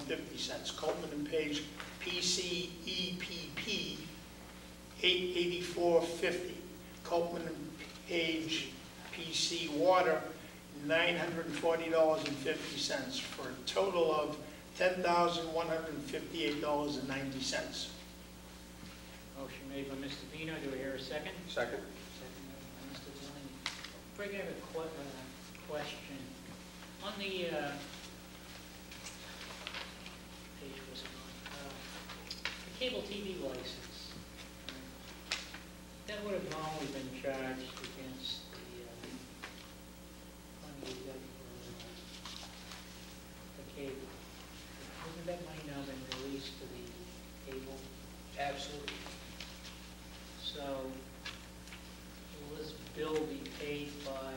$1,000,000.50. Coleman and Page PCEPP, $884.50. Coleman and Page PC Water, $940.50, for a total of $10,158.90. Motion made by Mr. Vino. Do I hear a second? Second. Second by Mr. Delaney. Greg, I have a question. On the page was it on? The cable TV license. That would have normally been charged against the money you got for the cable. Hasn't that money now been released to the cable? Absolutely. So, will this bill be paid by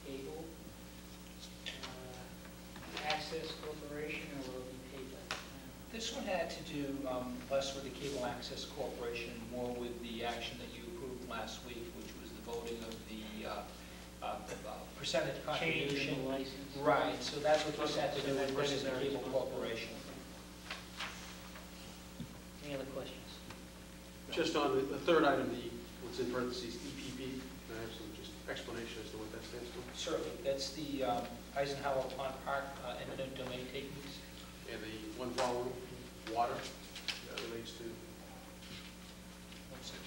cable, Access Corporation, or will it be paid by the town? This one had to do less with the Cable Access Corporation, more with the action that you approved last week, which was the voting of the percentage contribution. Change in the license. Right, so that's what this had to do with versus the Cable Corporation. Any other questions? Just on the third item, what's in parentheses, EPP, can I have some just explanation as to what that stands for? Certainly, that's the Eisenhower Pond Park eminent domain takings. And the one following, water, that relates to? One second.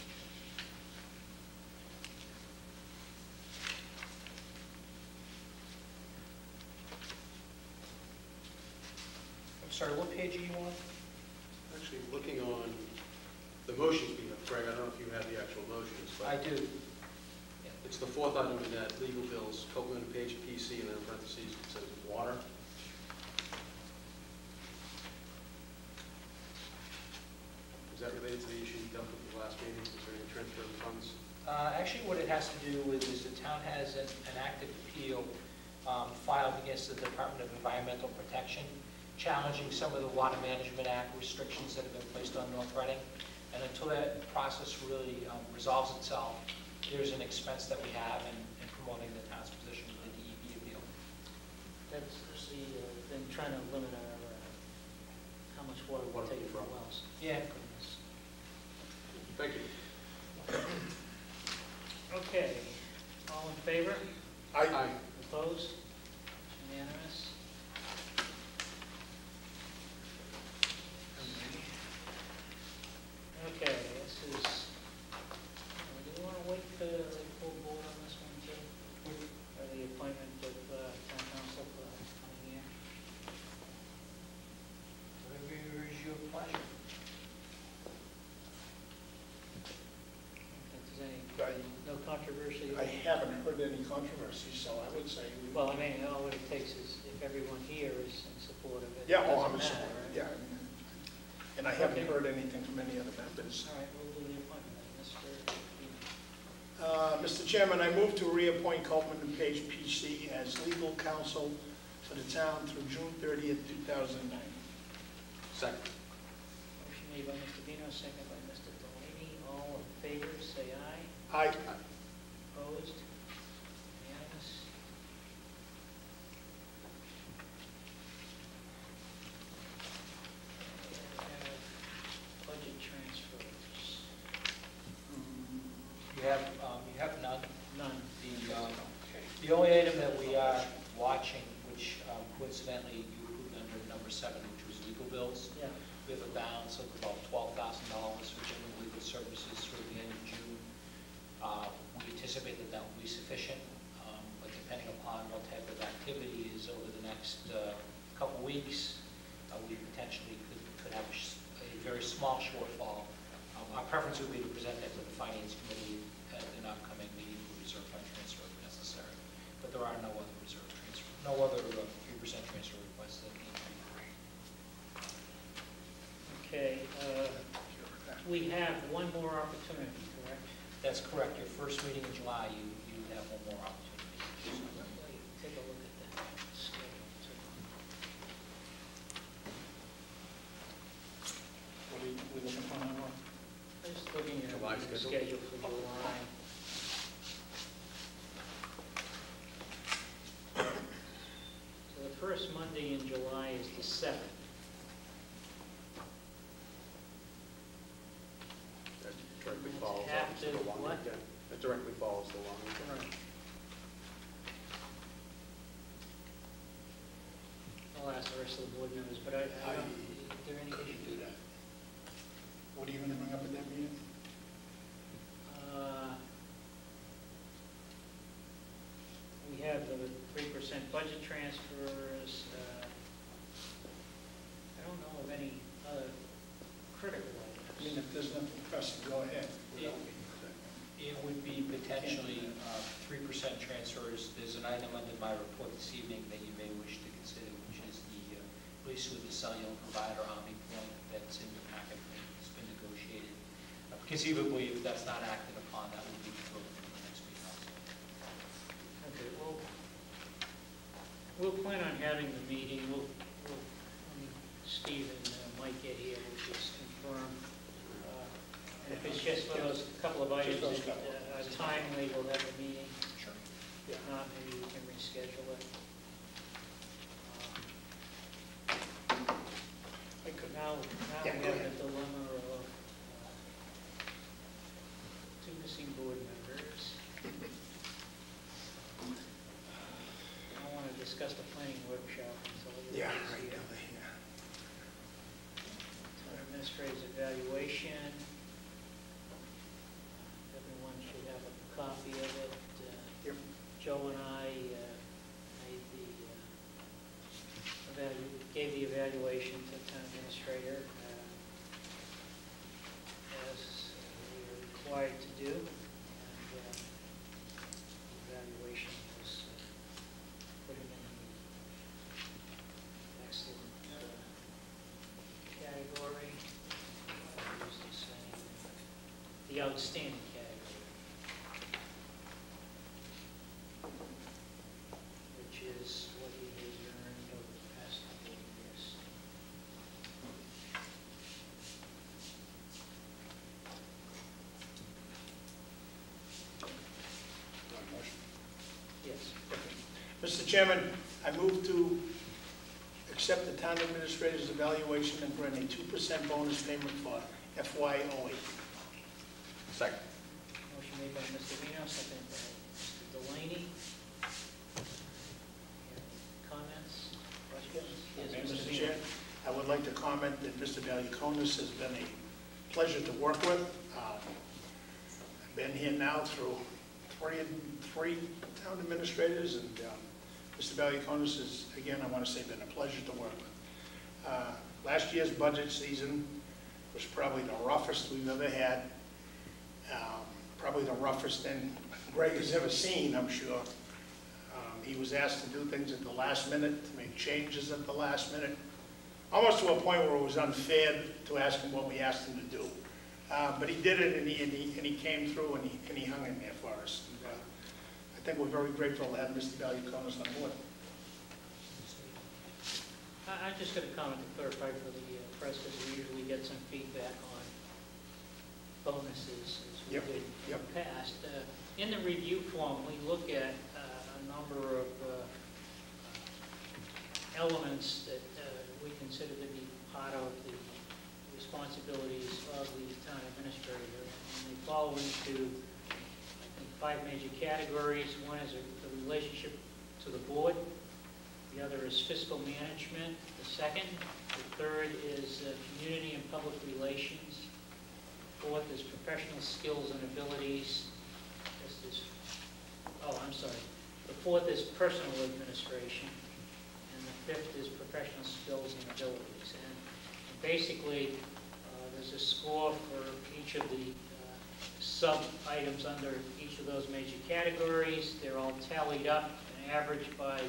I'm sorry, what page are you on? Actually, looking on the motions being up, Greg, I don't know if you have the actual motions, but I do. it's the fourth item in that, legal bills, Copeland and Page PC, and then in parentheses it says water. Is that related to the issue you dealt with the last meeting concerning the transfer of funds? Actually, what it has to do with is the town has an active appeal filed against the Department of Environmental Protection, challenging some of the Water Management Act restrictions that have been placed on North Reading. And until that process really resolves itself, there's an expense that we have in promoting the town's position with the DEP appeal. That's been trying to limit our, how much water we take from wells. Yeah. Thank you. Okay, all in favor? Aye. Opposed? Unanimous? Okay, this is, do we want to wait for the full board on this one too? Or the appointment of town council for the coming year? Whatever is your pleasure. If there's no controversy? I haven't heard any controversy, so I would say we... Well, I mean, all it takes is if everyone here is in support of it. Yeah, it I'm doesn't in matter, support, right? yeah. And I haven't Okay. heard anything from any other members. All right, we'll do the appointment, Mr. Mr. Chairman, I move to reappoint Coleman and Page PC as legal counsel for the town through June 30th, 2009. Second. Motion made by Mr. Vino, second by Mr. Delaney. All in favor, say aye. Aye. Opposed? Unanimous? Budget transfers. You have none. None. The only item that we are watching, which coincidentally you approved under number 7, which was legal bills. Yeah. We have a balance of about $12,000 for general legal services through the end of June. We anticipate that that will be sufficient, but depending upon what type of activity is over the next couple weeks, we potentially could have a very small shortfall. Our preference would be to present that to the Finance Committee at an upcoming meeting for reserve fund transfer if necessary. But there are no other reserve transfer, no other 3% transfer requests that need to be made. Okay, we have one more opportunity, correct? That's correct. Your first meeting in July, you have one more opportunity. Take a look at that schedule too. What are we looking for now? Just looking at July the schedule? schedule for July. So the first Monday in July is the the 7th. That directly follows Have obviously to the long what? weekend. That directly follows the long weekend. Right. I'll ask the rest of the board members, but I don't, is there any? Couldn't do that. What are you going to bring up at that meeting? We have the 3% budget transfers. I don't know of any other critical I mean, items. if there's nothing pressing, go ahead. It would be potentially 3% transfers. There's an item under my report this evening that you may wish to consider, which is the lease with the cellular provider, Omni Point, that's in the packet, it's been negotiated. Conceivably, if that's not acted upon, that would be approved in the next week also. Okay, we'll plan on having the meeting. When Steve and Mike get here, we'll just confirm. And if it's just for those couple of items Just those that couple. are timely, we'll have a meeting. Sure. If not, maybe we can reschedule it. I could, Now Yeah, we go have ahead. the dilemma of two missing board members. I want to discuss the planning workshop until yeah, everybody's right, here. yeah. Town administrator's evaluation. Everyone should have a copy of it. Yep. Joe and I gave the evaluation to the town administrator as we are required to do. And the evaluation was put in the excellent category. I used the same, the outstanding category, which is what he has earned over the past couple of years. Yes. Mr. Chairman, I move to accept the town administrator's evaluation and grant a 2% bonus payment for FY08. Second. Motion made by Mr. Reno, seconded by Mr. Delaney. Comments, questions? Yes, Mr. Reno. Chair, I would like to comment that Mr. Valiakonis has been a pleasure to work with. I've been here now through three town administrators, and Mr. Valiakonis has, again, I want to say, been a pleasure to work with. Last year's budget season was probably the roughest we've ever had, probably the roughest than Greg has ever seen, I'm sure. He was asked to do things at the last minute, to make changes at the last minute, almost to a point where it was unfair to ask him what we asked him to do. But he did it, and he came through, and he hung in there for us. And, I think we're very grateful to have Mr. Valiakonis on board. I just got a comment to clarify for the press, because we usually get some feedback on bonuses as we Yep, did in yep. the past. In the review form, we look at a number of elements that we consider to be part of the responsibilities of the town administrator, and they fall into, I think, 5 major categories. One is the relationship to the board. The other is fiscal management. The second, the third is community and public relations. Fourth is professional skills and abilities. The fourth is personal administration, and the fifth is professional skills and abilities. And basically, there's a score for each of the sub-items under each of those major categories. They're all tallied up and averaged by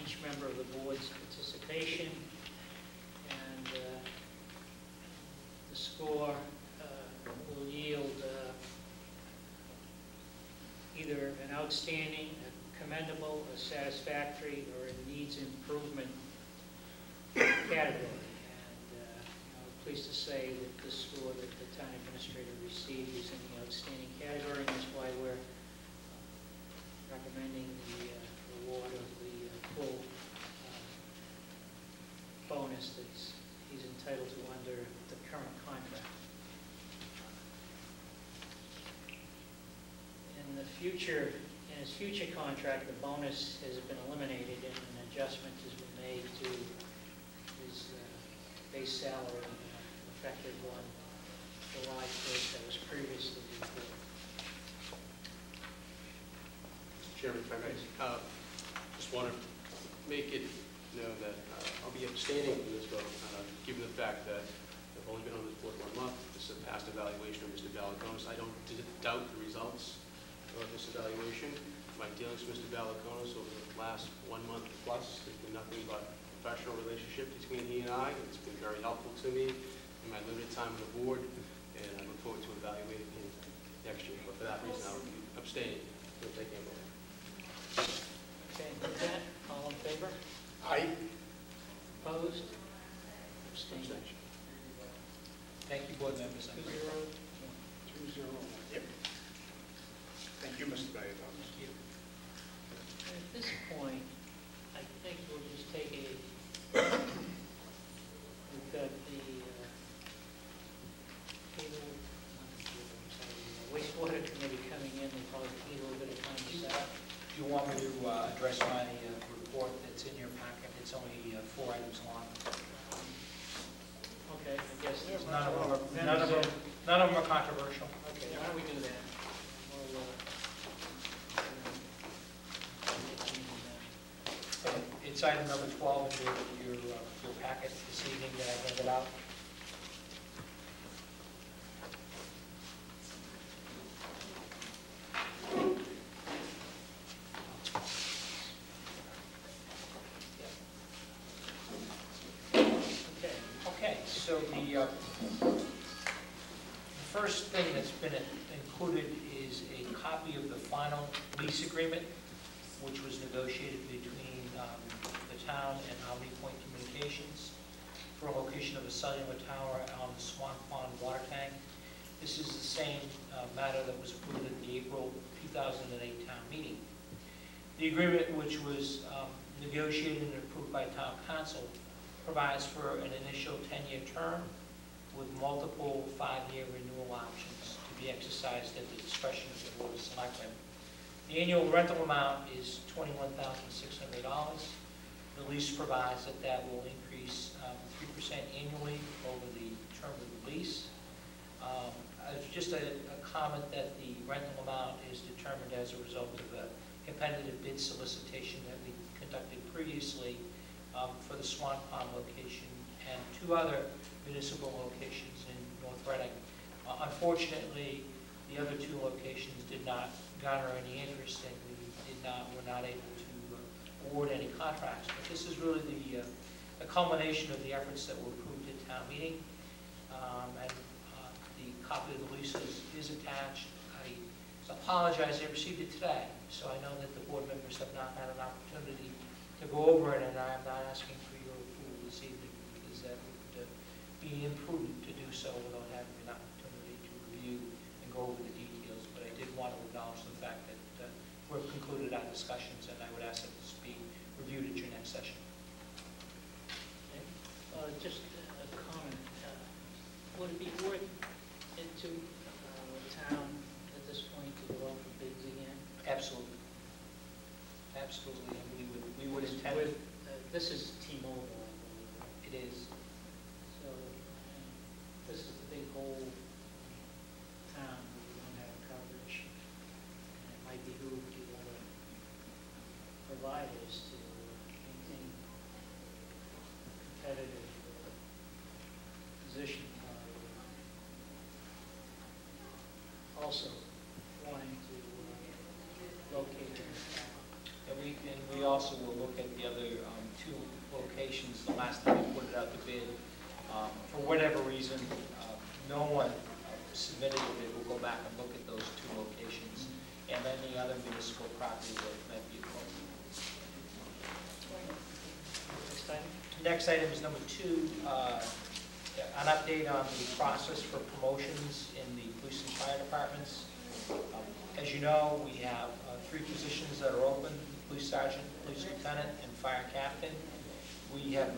each member of the board's participation. And the score will yield either an outstanding, a commendable, a satisfactory, or a needs improvement category. And I'm pleased to say that the score that the town administrator received is in the outstanding category, and that's why we're recommending the award of the full bonus that he's entitled to under the current contract. In the future, in his future contract, the bonus has been eliminated and an adjustment has been made to his base salary effective on July 1st that was previously reported. Chairman, if I may, just want to make it known that I'll be abstaining from this vote, given the fact that I've only been on this board 1 month. This is a past evaluation of Mr. Balakonis. I don't doubt the results of this evaluation. My dealings with Mr. Balakonis over the last 1 month plus has been nothing but a professional relationship between he and I. It's been very helpful to me in my limited time on the board, and I look forward to evaluating him next year. But for that reason, I will be abstaining from taking a vote. Okay, with that, all in favor? Aye. Opposed? Abstained? Thank you, board members. 2-0. 2-0. Yep. Thank you, Mr. Valley-Thomas. Thank you. At this point, I think we'll just take a, we've got the wastewater committee coming in. They probably need a little bit of time to set up. Do you want me to address my report that's in your packet? It's only 4 items long. Okay, I guess. None of them are controversial. Okay, why don't we do that? We'll, It's item number 12 in your packet this evening that I handed out. So the first thing that's been included is a copy of the final lease agreement, which was negotiated between the town and Omni Point Communications for a location of a cellular tower on the Swan Pond water tank. This is the same matter that was approved at the April 2008 town meeting. The agreement, which was negotiated and approved by town council, provides for an initial 10-year term with multiple 5-year renewal options to be exercised at the discretion of the Board of Selectmen. The annual rental amount is $21,600. The lease provides that will increase 3% annually over the term of the lease. Just a comment that the rental amount is determined as a result of a competitive bid solicitation that we conducted previously for the Swan Pond location and 2 other municipal locations in North Reading. Unfortunately, the other 2 locations did not garner any interest, and were not able to award any contracts. But this is really the culmination of the efforts that were approved at town meeting, and the copy of the lease is attached. I apologize, I received it today, so I know that the board members have not had an opportunity to go over it, and I'm not asking for your approval this evening because that would be imprudent to do so without having an opportunity to review and go over the details. But I did want to acknowledge the fact that we've concluded our discussions, and I would ask that this be reviewed at your next session. Okay. Just a comment. Would it be worth it to the town at this point to go out for bids again? Absolutely. Absolutely, and we would intend with, this is T-Mobile, I believe. It is. So this is the big whole town where we don't have coverage. And it might behoove the other providers to maintain competitive position by also wanting to locate in the town. And we also will look at the other 2 locations. The last time we put it out to bid, for whatever reason, no one submitted a bid. We'll go back and look at those 2 locations and any other municipal property that might be appropriate. Next item? Next item is number 2, an update on the process for promotions in the police and fire departments. As you know, we have 3 positions that are open: police sergeant, police lieutenant, and fire captain. We have